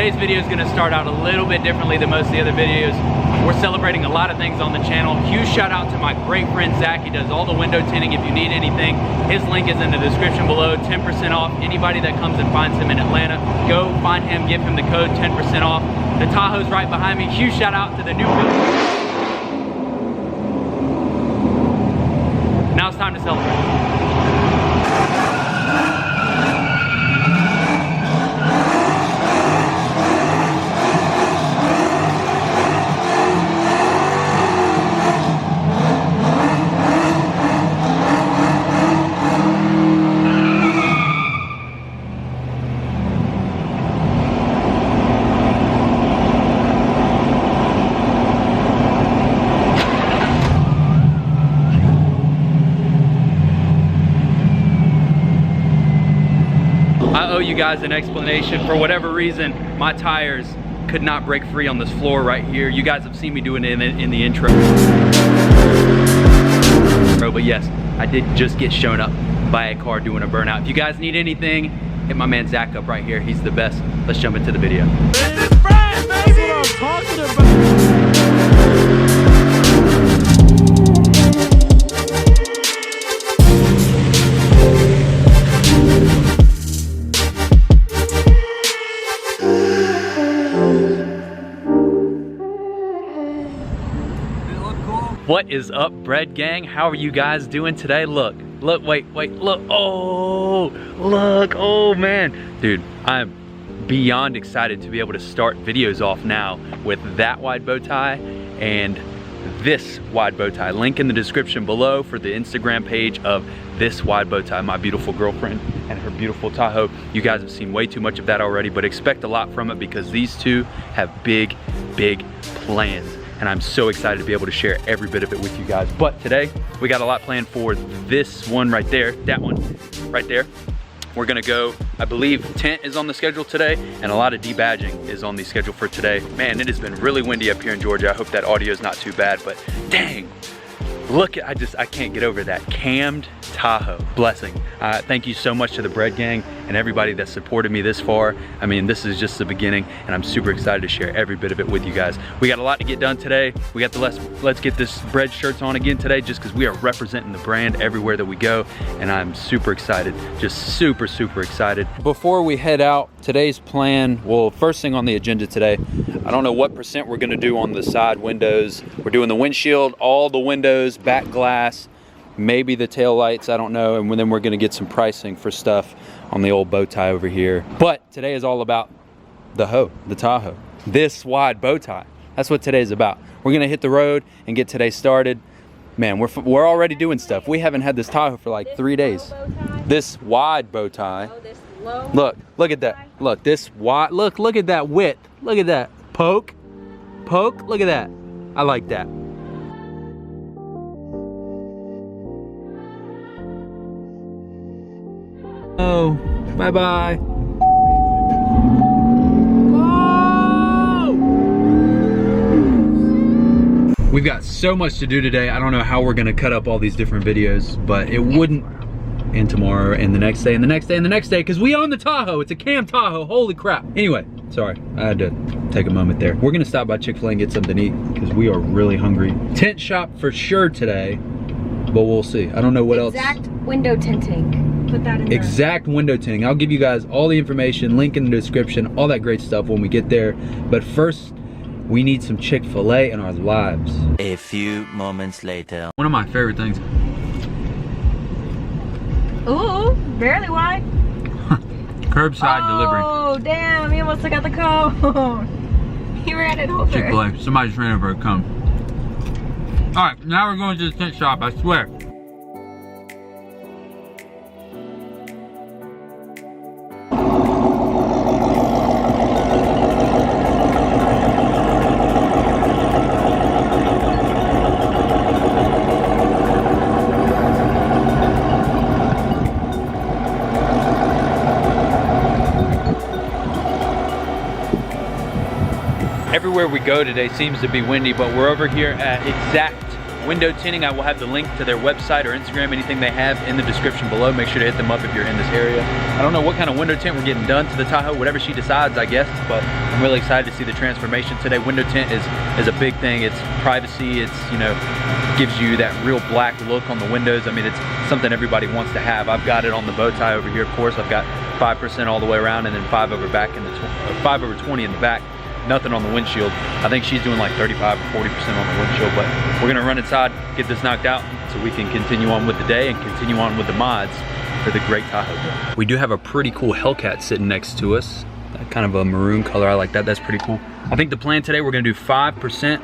today's video is going to start out a little bit differently than most of the other videos. We're celebrating a lot of things on the channel. Huge shout out to my great friend Zach. He does all the window tinting. If you need anything, his link is in the description below. 10% off. Anybody that comes and finds him in Atlanta, go find him, give him the code 10% off. The Tahoe's right behind me. Huge shout out to the new Now it's time to celebrate. I owe you guys an explanation. For whatever reason, my tires could not break free on this floor right here. You guys have seen me doing it in the intro. But yes, I did just get shown up by a car doing a burnout. If you guys need anything, hit my man Zach up right here. He's the best. Let's jump into the video. That's what I'm talking about. What is up, bread gang? How are you guys doing today? Look, wait, look, oh, look, oh man. Dude, I'm beyond excited to be able to start videos off now with that wide bow tie and this wide bow tie. Link in the description below for the Instagram page of this wide bow tie, my beautiful girlfriend and her beautiful Tahoe. You guys have seen way too much of that already, but expect a lot from it because these two have big, big plans. And I'm so excited to be able to share every bit of it with you guys. But today, we got a lot planned for this one right there, that one right there. We're gonna go, I believe Tint is on the schedule today, and a lot of debadging is on the schedule for today. Man, it has been really windy up here in Georgia. I hope that audio is not too bad, but dang, look at, I can't get over that cammed Tahoe. Blessing. Thank you so much to the bread gang and everybody that supported me this far. I mean, this is just the beginning, and I'm super excited to share every bit of it with you guys. We got a lot to get done today. We got the let's get this bread shirts on again today, just because we are representing the brand everywhere that we go, and I'm super excited, just super excited. Before we head out, today's plan, well, first thing on the agenda today, I don't know what percent we're gonna do on the side windows. We're doing the windshield, all the windows, back glass, maybe the tail lights, I don't know, and then we're gonna get some pricing for stuff on the old bow tie over here. But today is all about the Tahoe, this wide bow tie. That's what today's about. We're gonna hit the road and get today started. Man, we're already doing stuff. We haven't had this Tahoe for like 3 days. This wide bow tie. Oh, this low. Look at that. Look, this wide, look at that width. Look at that. Poke, look at that. I like that. Oh, bye-bye. Oh! We've got so much to do today. I don't know how we're gonna cut up all these different videos, but it wouldn't, and tomorrow, and the next day, and the next day, and the next day, because we own the Tahoe. It's a cam Tahoe, holy crap. Anyway, sorry, I had to take a moment there. We're gonna stop by Chick-fil-A and get something to eat, because we are really hungry. Tint shop for sure today, but we'll see. I don't know what else. Exact window tinting. Put that in there. Exact window tinting. I'll give you guys all the information, link in the description, all that great stuff when we get there. But first, we need some Chick-fil-A in our lives. A few moments later. One of my favorite things. Ooh, barely wide. Curbside delivery. Oh, damn, he almost took out the cone. He ran it over. Chick-fil-A. Somebody just ran over a cone. All right, now we're going to the tent shop, I swear. Everywhere we go today seems to be windy, but we're over here at EXZACT Window Tinting, I will have the link to their website or Instagram, anything they have in the description below. Make sure to hit them up if you're in this area. I don't know what kind of window tint we're getting done to the Tahoe, whatever she decides, I guess, but I'm really excited to see the transformation today. Window tint is a big thing. It's privacy, it's, you know, gives you that real black look on the windows. I mean, it's something everybody wants to have. I've got it on the bow tie over here, of course. I've got 5% all the way around and then 5 over back in the 5 over 20 in the back. Nothing on the windshield. I think she's doing like 35 or 40% on the windshield, but we're gonna run inside, get this knocked out so we can continue on with the day and continue on with the mods for the great Tahoe. We do have a pretty cool Hellcat sitting next to us. Kind of a maroon color, I like that, that's pretty cool. I think the plan today, we're gonna do 5%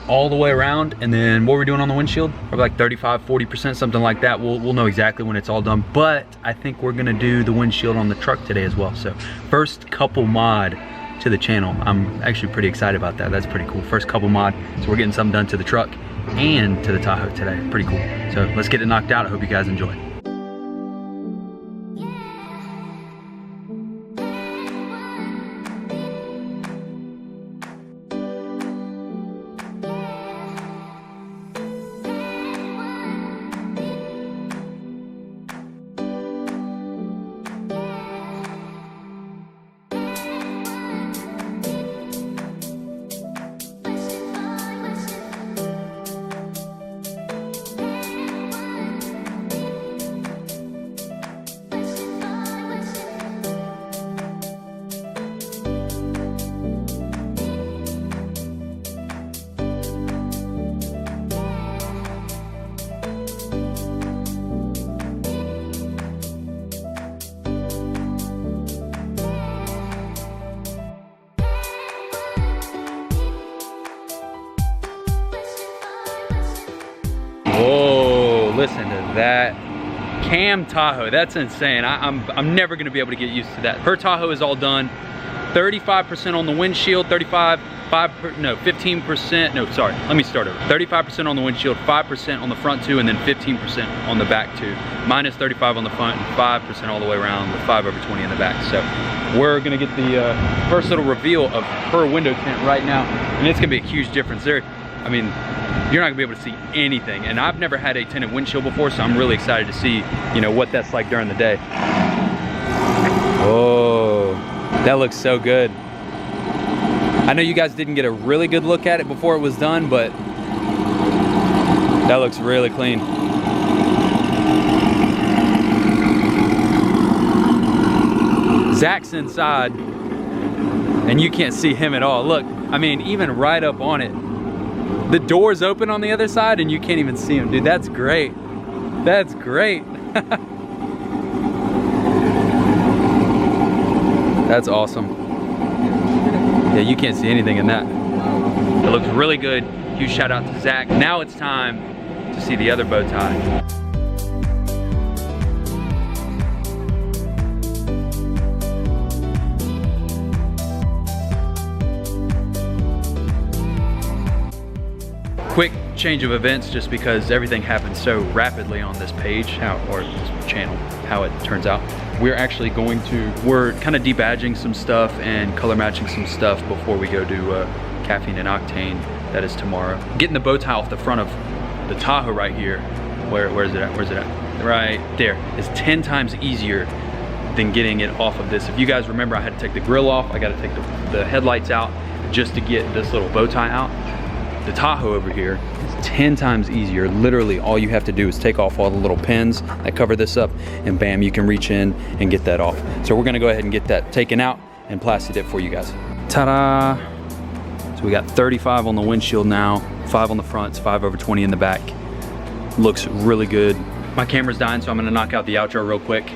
all the way around, and then what we're doing on the windshield, probably like 35, 40%, something like that. We'll know exactly when it's all done, but I think we're gonna do the windshield on the truck today as well. So first couple mod to the channel. I'm actually pretty excited about that. That's pretty cool. First couple mod, so we're getting something done to the truck and to the Tahoe today. Pretty cool. So let's get it knocked out. I hope you guys enjoy. Whoa, listen to that. Cam Tahoe, that's insane. I'm never gonna be able to get used to that. Her Tahoe is all done. 35% on the windshield, 15%, no, sorry, let me start over. 35% on the windshield, 5% on the front two, and then 15% on the back two. Minus 35 on the front and 5% all the way around, with 5 over 20 in the back. So we're gonna get the first little reveal of her window tint right now, and it's gonna be a huge difference there. I mean, you're not gonna be able to see anything, and I've never had a tinted windshield before, so I'm really excited to see, you know, what that's like during the day. Oh, that looks so good. I know you guys didn't get a really good look at it before it was done, but that looks really clean. Zach's inside, and you can't see him at all. Look, I mean, even right up on it, the door's open on the other side and you can't even see him. Dude, that's great. That's great. That's awesome. Yeah, you can't see anything in that. It looks really good. Huge shout out to Zach. Now it's time to see the other bow tie. Quick change of events, just because everything happens so rapidly on this page, or this channel, how it turns out. We're actually going to, we're kind of debadging some stuff and color matching some stuff before we go do caffeine and octane. That is tomorrow. Getting the bow tie off the front of the Tahoe right here. Where is it at? Where's it at? Right there. Is 10 times easier than getting it off of this. If you guys remember, I had to take the grill off. I got to take the headlights out just to get this little bow tie out. The Tahoe over here is 10 times easier. Literally all you have to do is take off all the little pins that cover this up, and bam, you can reach in and get that off. So we're gonna go ahead and get that taken out and plastic it for you guys. Ta-da! So we got 35 on the windshield now, 5 on the front, it's 5 over 20 in the back. Looks really good. My camera's dying, so I'm gonna knock out the outro real quick.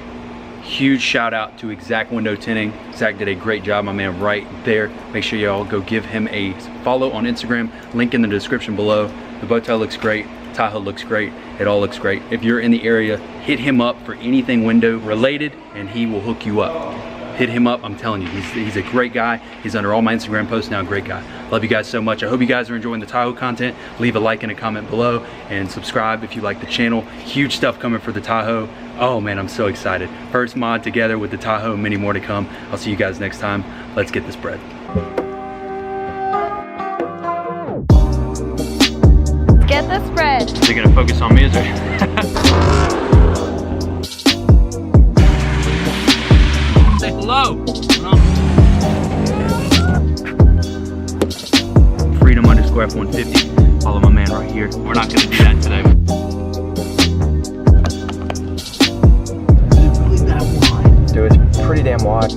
Huge shout out to EXZACT Window Tinting. Zach did a great job, my man, right there. Make sure y'all go give him a follow on Instagram. Link in the description below. The bow tie looks great. Tahoe looks great. It all looks great. If you're in the area, hit him up for anything window related, and he will hook you up. Hit him up, I'm telling you, he's a great guy. He's under all my Instagram posts now, great guy. Love you guys so much. I hope you guys are enjoying the Tahoe content. Leave a like and a comment below, and subscribe if you like the channel. Huge stuff coming for the Tahoe. Oh man, I'm so excited. First mod together with the Tahoe, many more to come. I'll see you guys next time. Let's get this bread. Get the spread. Is it gonna focus on me? Is it? Say hello. Freedom_F150. Follow my man right here. We're not gonna do that today. Dude, it's pretty damn wide.